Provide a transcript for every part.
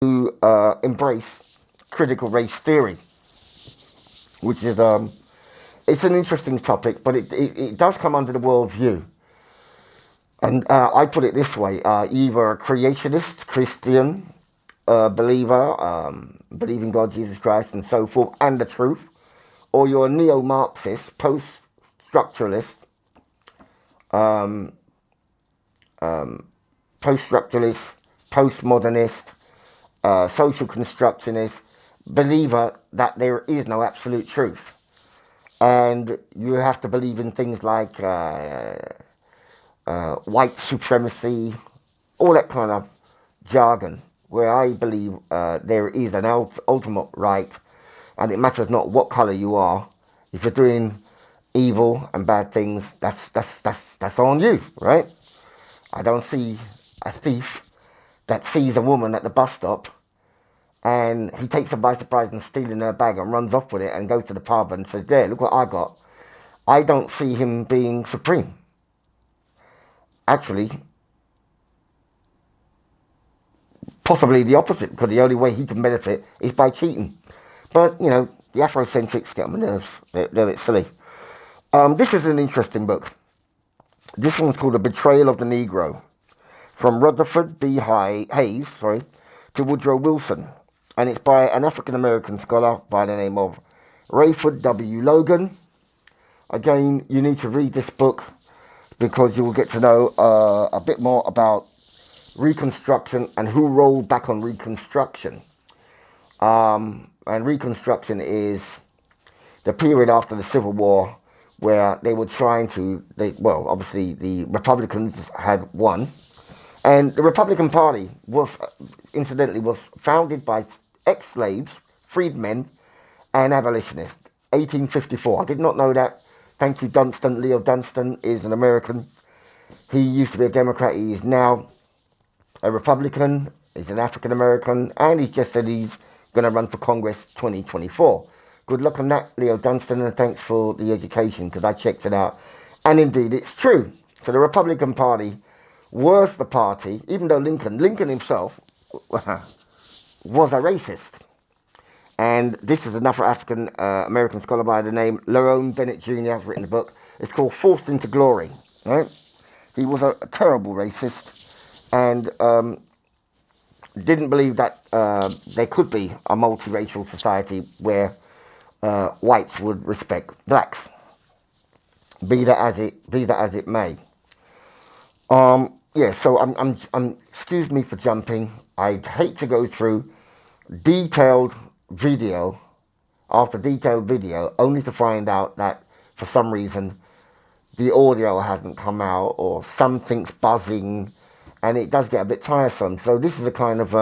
to embrace critical race theory, which is it's an interesting topic, but it does come under the worldview. And I put it this way: either a creationist Christian believer, believe in God, Jesus Christ, and so forth, and the truth, or you're a neo-Marxist, post-structuralist, um, post-structuralist, postmodernist, social constructionist believer that there is no absolute truth. And you have to believe in things like white supremacy, all that kind of jargon, where I believe there is an ultimate right, and it matters not what colour you are. If you're doing evil and bad things, that's on you, right? I don't see a thief that sees a woman at the bus stop and he takes her by surprise and stealing her bag and runs off with it and goes to the pub and says, "There, look what I got." I don't see him being supreme. Actually, possibly the opposite, because the only way he can benefit is by cheating. But, you know, the Afrocentrics get on my nerves. They're a bit silly. This is an interesting book. This one's called A Betrayal of the Negro, from Rutherford B. Hayes to Woodrow Wilson. And it's by an African-American scholar by the name of Rayford W. Logan. Again, you need to read this book because you will get to know a bit more about Reconstruction and who rolled back on Reconstruction. And Reconstruction is the period after the Civil War where they were trying to, obviously the Republicans had won. And the Republican Party was, incidentally, was founded by ex-slaves, freedmen, and abolitionists. 1854. I did not know that. Thank you, Dunstan. Leo Dunstan is an American. He used to be a Democrat. He is now a Republican. He's an African American, and he just said he's going to run for Congress 2024. Good luck on that, Leo Dunstan, and thanks for the education, because I checked it out. And indeed, it's true. So the Republican Party was the party, even though Lincoln himself was a racist. And this is another African American scholar by the name Lerone Bennett Jr. has written a book. It's called Forced into Glory. Right? He was a terrible racist and didn't believe that there could be a multiracial society where whites would respect blacks. Be that as it may. So I'm excuse me for jumping. I'd hate to go through detailed video after detailed video only to find out that for some reason the audio hasn't come out or something's buzzing, and it does get a bit tiresome. So this is a kind of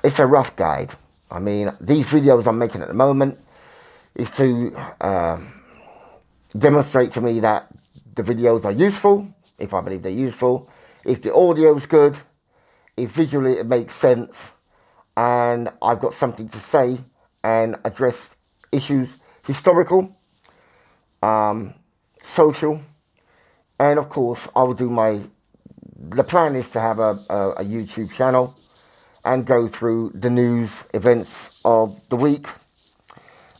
it's a rough guide. I mean, these videos I'm making at the moment is to demonstrate to me that the videos are useful, if I believe they're useful, if the audio's good, if visually it makes sense, and I've got something to say and address issues, historical, social, and of course I will do the plan is to have a YouTube channel and go through the news events of the week,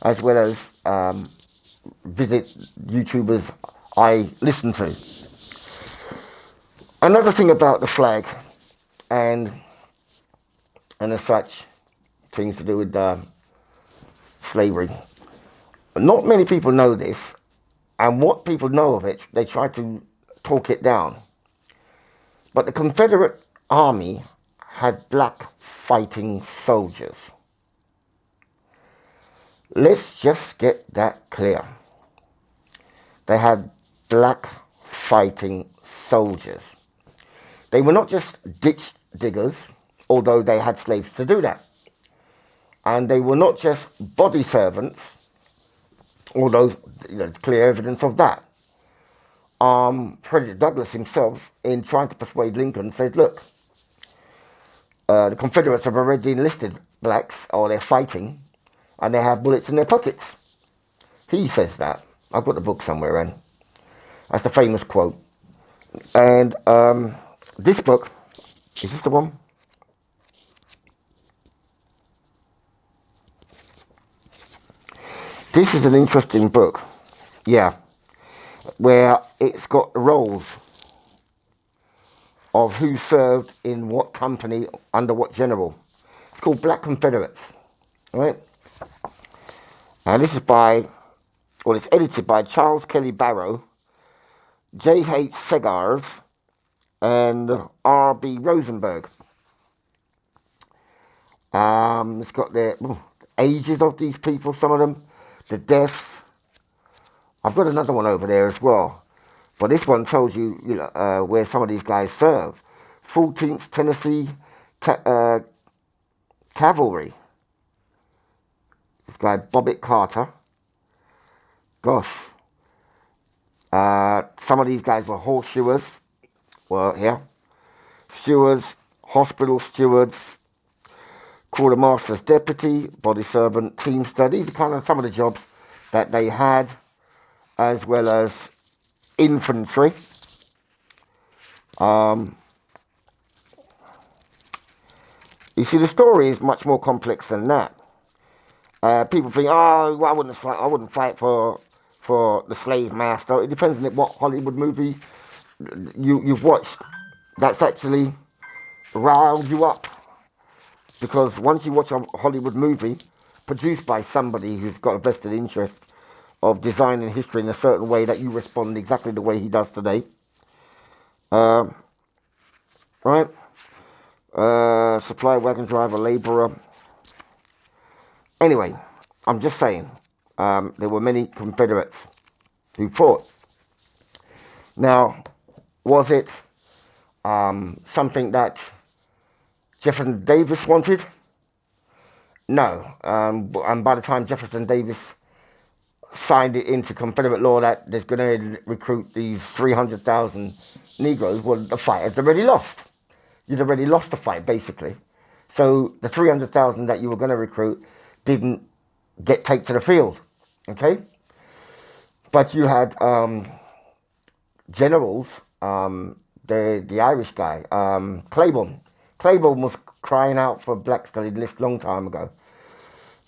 as well as visit YouTubers I listen to. Another thing about the flag and as such, things to do with slavery. Not many people know this, and what people know of it, they try to talk it down. But the Confederate Army had black fighting soldiers. Let's just get that clear. They had black fighting soldiers. They were not just ditch diggers, although they had slaves to do that. And they were not just body servants, although there's clear evidence of that. Frederick Douglass himself, in trying to persuade Lincoln, said, look, the Confederates have already enlisted blacks, or they're fighting, and they have bullets in their pockets. He says that. I've got the book somewhere, and that's the famous quote. And this book Is this the one? This is an interesting book. Yeah. Where it's got the roles of who served in what company under what general. It's called Black Confederates. Right? And this is by, well, it's edited by Charles Kelly Barrow, J.H. Segars, and R.B. Rosenberg. It's got the ages of these people, some of them, the deaths. I've got another one over there as well. But this one tells you, where some of these guys served. 14th Tennessee Cavalry. This guy, Bobbitt Carter. Gosh. Some of these guys were horseshoers. Well, yeah. Stewards, hospital stewards, quartermaster's deputy, body servant, teamster. These are kind of some of the jobs that they had, as well as infantry. You see, the story is much more complex than that. People think, oh, I wouldn't fight for the slave master. It depends on what Hollywood movie you've watched. That's actually riled you up, because once you watch a Hollywood movie produced by somebody who's got a vested interest of designing history in a certain way, that you respond exactly the way he does today. Right? Supply wagon driver, labourer. Anyway, I'm just saying, there were many Confederates who fought. Now, was it something that Jefferson Davis wanted? No. And by the time Jefferson Davis signed it into Confederate law that there's going to recruit these 300,000 Negroes, well, the fight had already lost. You'd already lost the fight, basically. So the 300,000 that you were going to recruit didn't take to the field, okay? But you had generals, the Irish guy, Claiborne. Claiborne was crying out for blacks to enlist long time ago.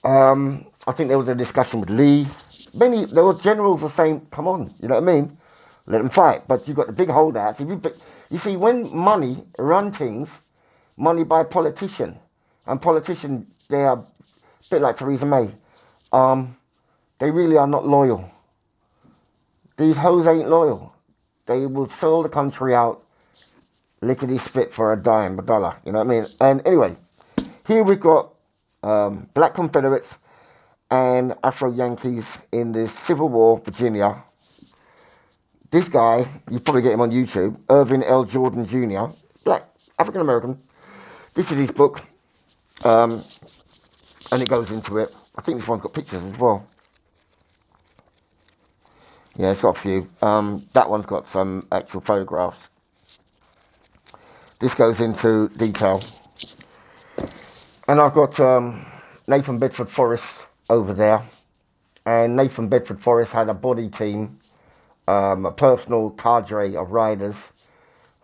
I think there was a discussion with Lee. There were generals were saying, come on, you know what I mean? Let them fight. But you got the big holdouts. You see, when money run things, money by politician, and politicians, they are a bit like Theresa May. They really are not loyal. These hoes ain't loyal. They will sell the country out lickety split for a dime, a dollar. You know what I mean? And anyway, here we've got Black Confederates and Afro-Yankees in the Civil War, Virginia. This guy, you probably get him on YouTube, Irvin L. Jordan Jr., black, African-American. This is his book, and it goes into it. I think this one's got pictures as well. Yeah, it's got a few. That one's got some actual photographs. This goes into detail. And I've got Nathan Bedford Forrest over there. And Nathan Bedford Forrest had a body team, a personal cadre of riders,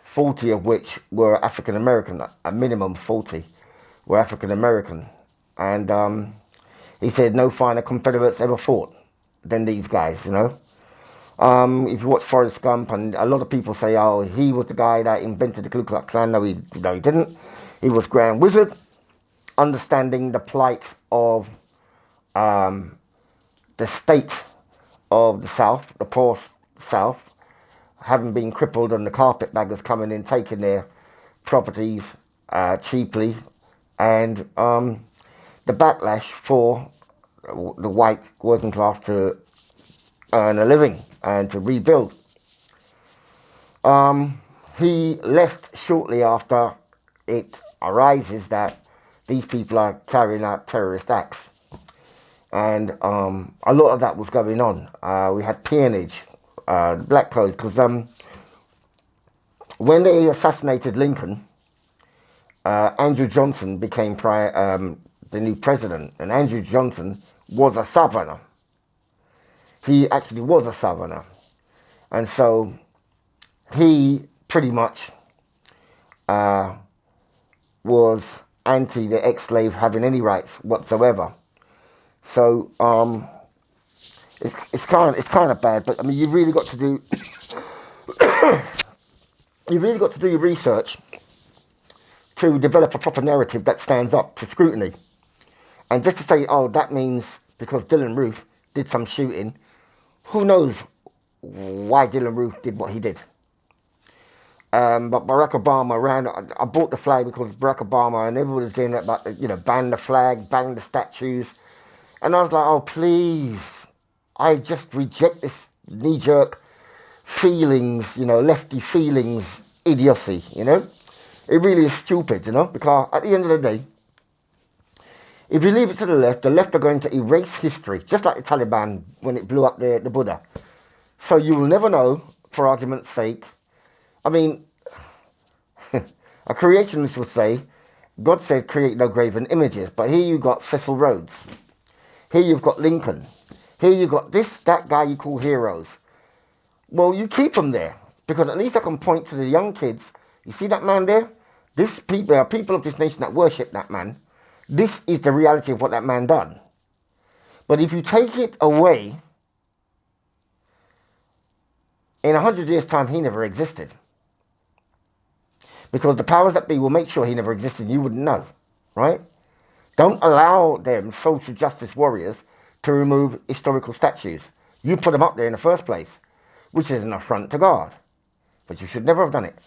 40 of which were African American, a minimum 40 were African American. And he said no finer Confederates ever fought than these guys, you know. If you watch Forrest Gump, and a lot of people say, oh, he was the guy that invented the Ku Klux Klan. No, he didn't. He was Grand Wizard, understanding the plight of the state of the South, the poor South, having been crippled, and the carpetbaggers coming in, taking their properties cheaply, and the backlash for the white working class to earn a living and to rebuild. He left shortly after it arises that these people are carrying out terrorist acts. And a lot of that was going on. We had peonage, black codes, because when they assassinated Lincoln, Andrew Johnson became the new president, and Andrew Johnson was a Southerner. He actually was a Southerner. And so he pretty much was anti the ex-slave having any rights whatsoever. So it's kind of bad. But I mean, you really got to do your research to develop a proper narrative that stands up to scrutiny. And just to say, oh, that means because Dylan Roof did some shooting, who knows why Dylan Roof did what he did. But Barack Obama ran. I bought the flag because Barack Obama and everybody was doing that, but ban the flag, ban the statues, and I was like, oh please, I just reject this knee-jerk feelings, lefty feelings, idiocy. It really is stupid, because at the end of the day, if you leave it to the left are going to erase history, just like the Taliban when it blew up the Buddha. So you will never know, for argument's sake. I mean, a creationist would say, God said create no graven images, but here you've got Cecil Rhodes. Here you've got Lincoln. Here you've got that guy you call heroes. Well, you keep them there, because at least I can point to the young kids. You see that man there? There are people of this nation that worship that man. This is the reality of what that man done. But if you take it away, in 100 years' time, he never existed. Because the powers that be will make sure he never existed. You wouldn't know, right? Don't allow them, social justice warriors, to remove historical statues. You put them up there in the first place, which is an affront to God. But you should never have done it.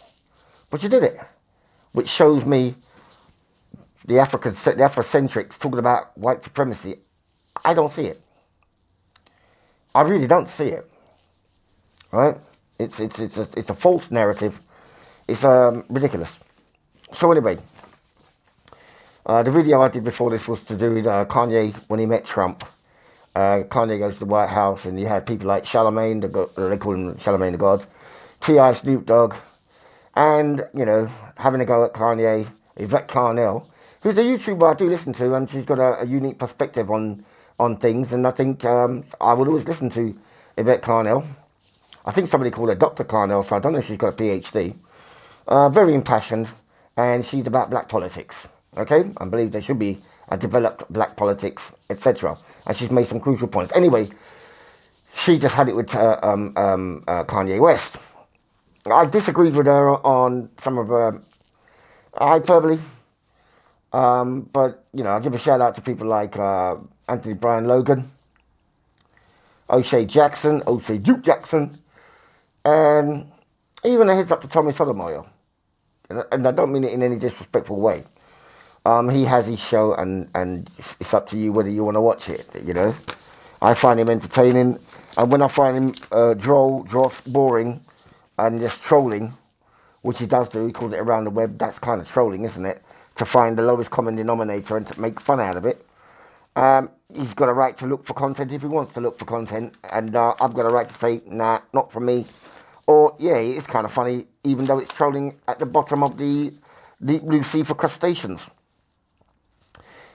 But you did it, which shows me the Afrocentrics talking about white supremacy. I don't see it. I really don't see it. Right? It's a false narrative. It's ridiculous. So anyway, the video I did before this was to do with Kanye when he met Trump. Kanye goes to the White House, and you had people like Charlemagne, they call him Charlemagne the God, T.I. Snoop Dogg, and, having a go at Kanye, Yvette Carnell, who's a YouTuber I do listen to, and she's got a unique perspective on things, and I think I would always listen to Yvette Carnell. I think somebody called her Dr. Carnell, so I don't know if she's got a PhD. Very impassioned, and she's about black politics, okay? I believe there should be a developed black politics, etc. And she's made some crucial points. Anyway, she just had it with Kanye West. I disagreed with her on some of her hyperbole, but, I give a shout out to people like Anthony Brian Logan, O'Shea Duke Jackson, and even a heads up to Tommy Sotomayor. And I don't mean it in any disrespectful way. He has his show, and it's up to you whether you want to watch it, I find him entertaining, and when I find him droll, boring, and just trolling, which he does do, he calls it around the web, that's kind of trolling, isn't it? To find the lowest common denominator and to make fun out of it. He's got a right to look for content if he wants to look for content, and I've got a right to say, nah, not for me. Or, yeah, it's kind of funny, even though it's trolling at the bottom of the deep blue sea for crustaceans.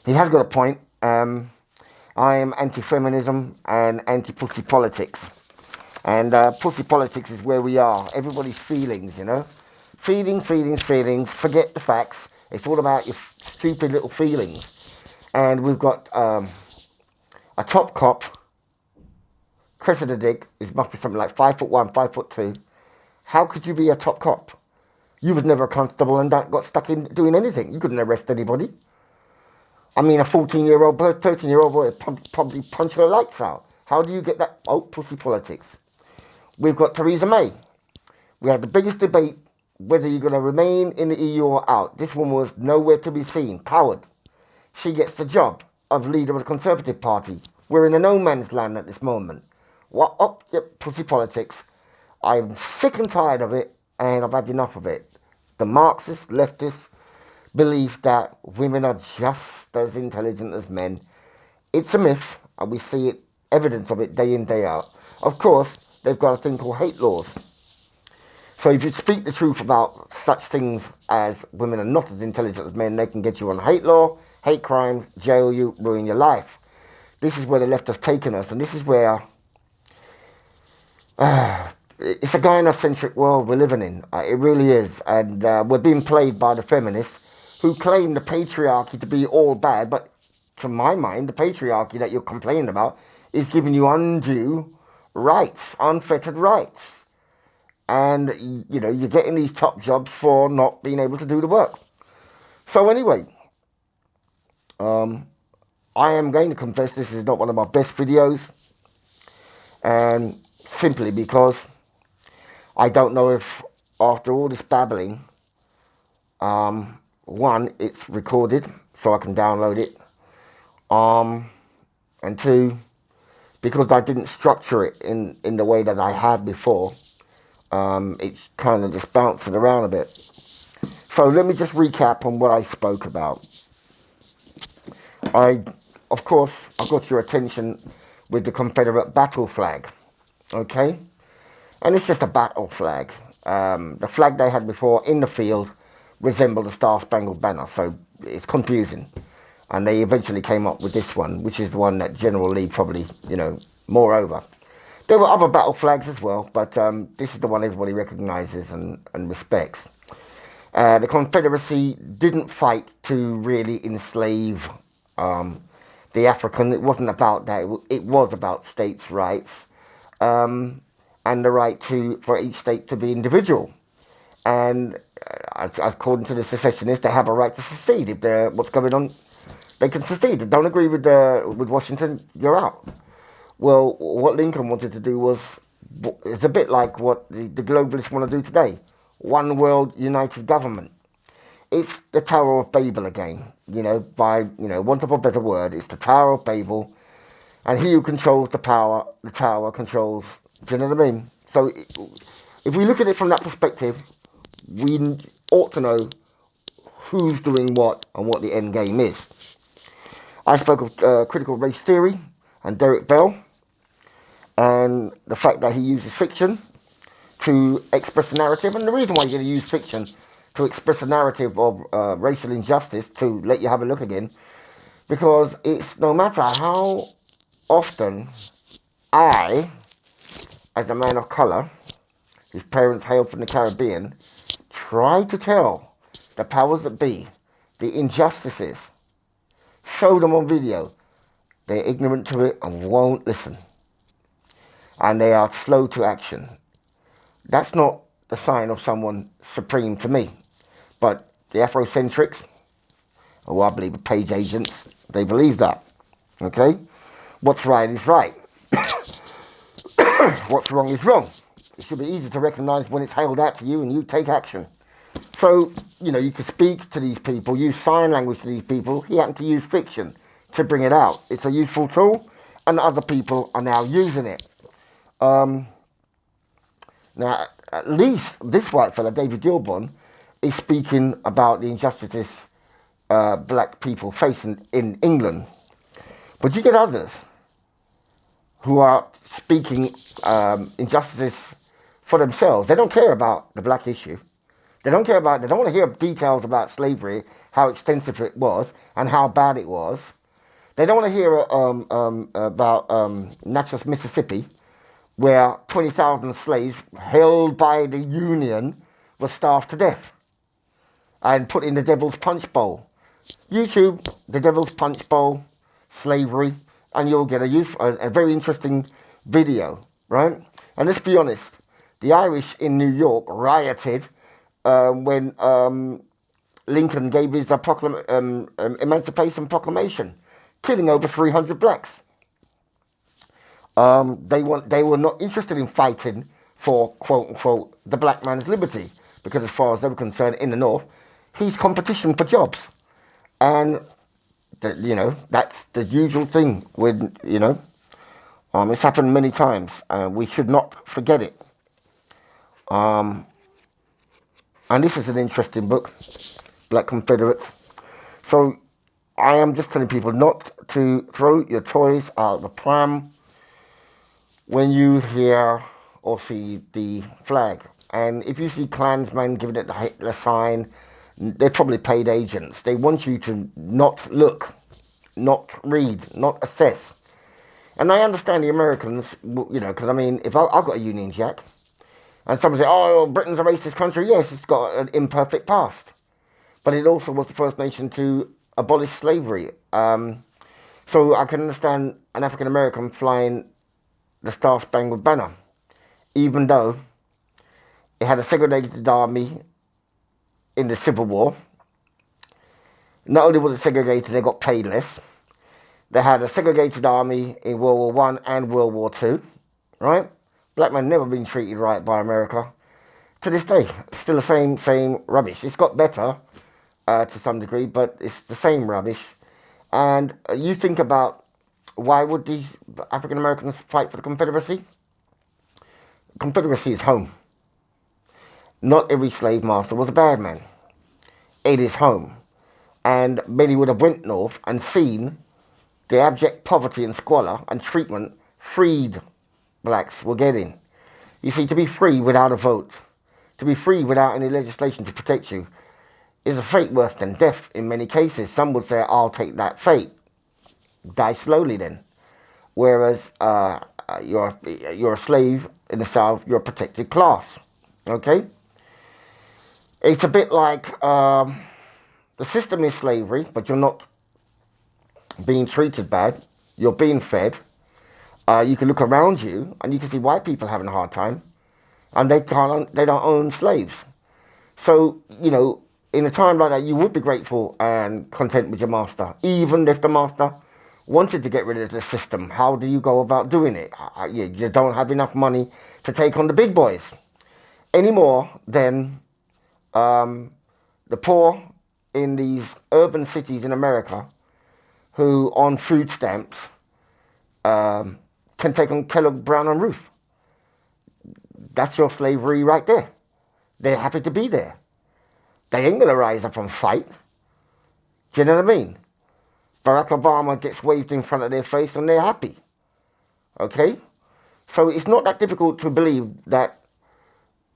He has got a point. I am anti-feminism and anti-pussy politics. And pussy politics is where we are. Everybody's feelings, Feelings. Forget the facts. It's all about your stupid little feelings. And we've got a top cop, Cressida Dick, it must be something like 5'1", 5'2". How could you be a top cop? You was never a constable and got stuck in doing anything. You couldn't arrest anybody. I mean, a 14-year-old, 13-year-old boy probably punch your lights out. How do you get that? Oh, pussy politics. We've got Theresa May. We had the biggest debate whether you're going to remain in the EU or out. This one was nowhere to be seen. Coward. She gets the job of leader of the Conservative Party. We're in a no man's land at this moment. What up? Yep, pussy politics. I'm sick and tired of it, and I've had enough of it. The Marxist, leftist belief that women are just as intelligent as men. It's a myth, and we see it, evidence of it day in, day out. Of course, they've got a thing called hate laws. So if you speak the truth about such things as women are not as intelligent as men, they can get you on hate law, hate crime, jail you, ruin your life. This is where the left has taken us, and this is where it's a gynocentric world we're living in. It really is, and we're being played by the feminists who claim the patriarchy to be all bad, but to my mind, the patriarchy that you're complaining about is giving you undue rights, unfettered rights. And, you're getting these top jobs for not being able to do the work. So anyway, I am going to confess this is not one of my best videos. And simply because I don't know if after all this babbling, one, it's recorded so I can download it. And two, because I didn't structure it in the way that I had before, it's kind of just bouncing around a bit. So let me just recap on what I spoke about. Of course, I got your attention with the Confederate battle flag, okay? And it's just a battle flag. The flag they had before in the field resembled the Star-Spangled Banner, so it's confusing. And they eventually came up with this one, which is the one that General Lee probably, moreover. There were other battle flags as well, but this is the one everybody recognizes and respects. The Confederacy didn't fight to really enslave the African. It wasn't about that. It was about states' rights and the right for each state to be individual. And according to the secessionists, they have a right to secede. If they're what's going on, they can secede. Don't agree with Washington, you're out. Well, what Lincoln wanted to do it's a bit like what the globalists want to do today. One world, united government. It's the Tower of Babel again, by want of a better word, it's the Tower of Babel, and he who controls the tower controls, do you know what I mean? So if we look at it from that perspective, we ought to know who's doing what and what the end game is. I spoke of critical race theory and Derek Bell, and the fact that he uses fiction to express a narrative, and the reason why you're going to use fiction to express a narrative of racial injustice, to let you have a look again, because it's no matter how often I, as a man of colour, whose parents hail from the Caribbean, try to tell the powers that be the injustices, show them on video, they're ignorant to it and won't listen. And they are slow to action. That's not the sign of someone supreme to me. But the Afrocentrics, who I believe are page agents, they believe that. Okay? What's right is right. What's wrong is wrong. It should be easy to recognise when it's hailed out to you and you take action. So, you could speak to these people, use sign language to these people. He happened to use fiction to bring it out. It's a useful tool, and other people are now using it. Now, at least this white fella, David Gilborn, is speaking about the injustices black people face in England. But you get others who are speaking injustices for themselves. They don't care about the black issue. They don't want to hear details about slavery, how extensive it was, and how bad it was. They don't want to hear about Natchez, Mississippi, where 20,000 slaves held by the Union were starved to death and put in the Devil's Punch Bowl. YouTube, the Devil's Punch Bowl, slavery, and you'll get a very interesting video, right? And let's be honest, the Irish in New York rioted when Lincoln gave his Emancipation Proclamation, killing over 300 blacks. They were not interested in fighting for, quote unquote, the black man's liberty, because as far as they were concerned in the North, he's competition for jobs. And, that's the usual thing with, it's happened many times, and we should not forget it. And this is an interesting book, Black Confederates. So I am just telling people not to throw your toys out the pram when you hear or see the flag. And if you see Klansmen giving it the Hitler sign, they're probably paid agents. They want you to not look, not read, not assess. And I understand the Americans, because if I've got a Union Jack, and someone says, oh, Britain's a racist country, yes, it's got an imperfect past. but it also was the first nation to abolish slavery. So I can understand an African American flying the Star Spangled Banner, even though it had a segregated army in the Civil War. Not only was it segregated, they got paid less. They had a segregated army in World War One and World War Two, right? Black men never been treated right by America. To this day, still the same rubbish. It's got better to some degree, but it's the same rubbish. And you think about, why would the African Americans fight for the Confederacy? Confederacy is home. Not every slave master was a bad man. It is home. And many would have went north and seen the abject poverty and squalor and treatment freed blacks were getting. You see, to be free without a vote, to be free without any legislation to protect you, is a fate worse than death in many cases. Some would say, I'll take that fate. Die slowly then. Whereas you're a slave in the South, you're a protected class. Okay? It's a bit like the system is slavery, but you're not being treated bad. You're being fed. You can look around you and you can see white people having a hard time, and they don't own slaves. So, you know, in a time like that, you would be grateful and content with your master, even if the master wanted to get rid of the system. How do you go about doing it? You don't have enough money to take on the big boys any more than the poor in these urban cities in America who, on food stamps, can take on Kellogg, Brown and Ruth. That's your slavery right there. They're happy to be there. They ain't going to rise up and fight. Do you know what I mean? Barack Obama gets waved in front of their face and they're happy. Okay? So it's not that difficult to believe that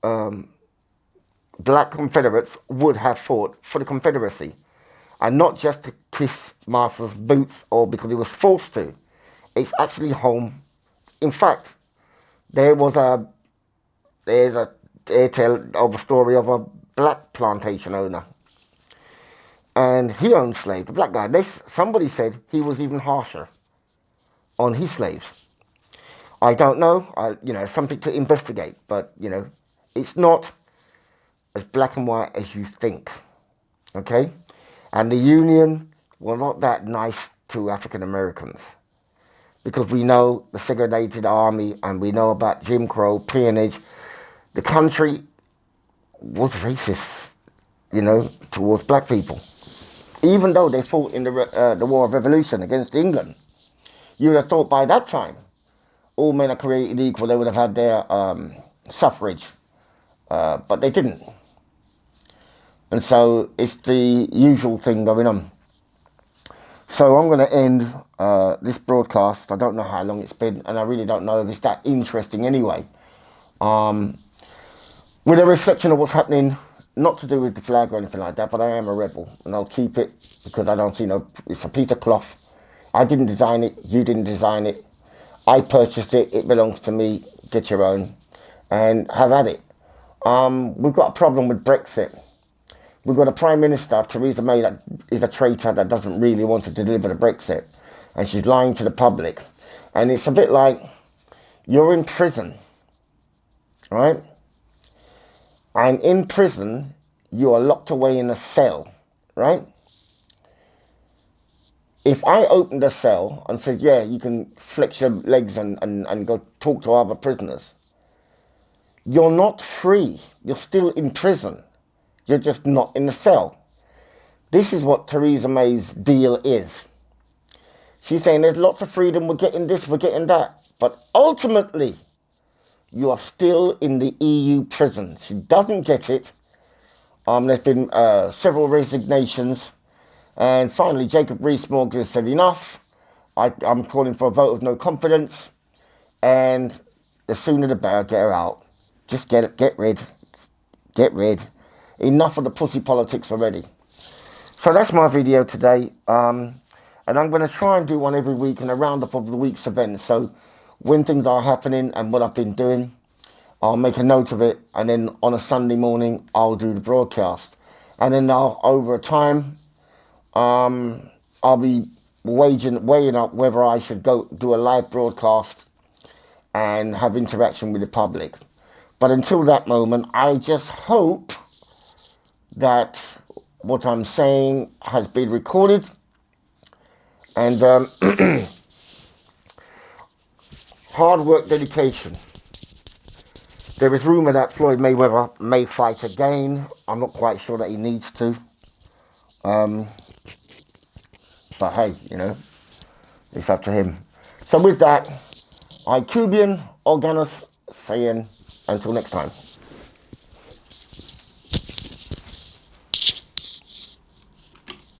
black Confederates would have fought for the Confederacy. And not just to kiss Master's boots or because he was forced to. It's actually home. In fact, there's a tale of a story of a black plantation owner. And he owned slaves, the black guy. Somebody said he was even harsher on his slaves. I don't know, something to investigate, but, it's not as black and white as you think, okay? And the Union were not that nice to African Americans, because we know the segregated army and we know about Jim Crow, peonage. The country was racist, towards black people. Even though they fought in the War of Revolution against England, you would have thought by that time all men are created equal. They would have had their suffrage, but they didn't. And so it's the usual thing going on. So I'm going to end this broadcast. I don't know how long it's been, and I really don't know if it's that interesting anyway. With a reflection of what's happening, not to do with the flag or anything like that, but I am a rebel, and I'll keep it because I don't see it's a piece of cloth. I didn't design it, you didn't design it. I purchased it, it belongs to me, get your own, and have at it. We've got a problem with Brexit. We've got a Prime Minister, Theresa May, that is a traitor that doesn't really want to deliver the Brexit. And she's lying to the public. And it's a bit like, you're in prison, right? And in prison, you are locked away in a cell, right? If I opened a cell and said, yeah, you can flex your legs and go talk to other prisoners, you're not free. You're still in prison. You're just not in the cell. This is what Theresa May's deal is. She's saying there's lots of freedom, we're getting this, we're getting that. But ultimately, you are still in the EU prison. She doesn't get it. There's been several resignations. And finally, Jacob Rees-Mogg said enough. I'm calling for a vote of no confidence. And the sooner the better, get her out. Just get rid. Enough of the pussy politics already. So that's my video today. And I'm going to try and do one every week and a roundup of the week's events. So when things are happening and what I've been doing, I'll make a note of it. And then on a Sunday morning, I'll do the broadcast. And then over time, I'll be weighing up whether I should go do a live broadcast and have interaction with the public. But until that moment, I just hope that what I'm saying has been recorded, and hard work, dedication. There is rumour that Floyd Mayweather may fight again. I'm not quite sure that he needs to. But hey, it's up to him. So with that, I, Cubian Organos, saying until next time.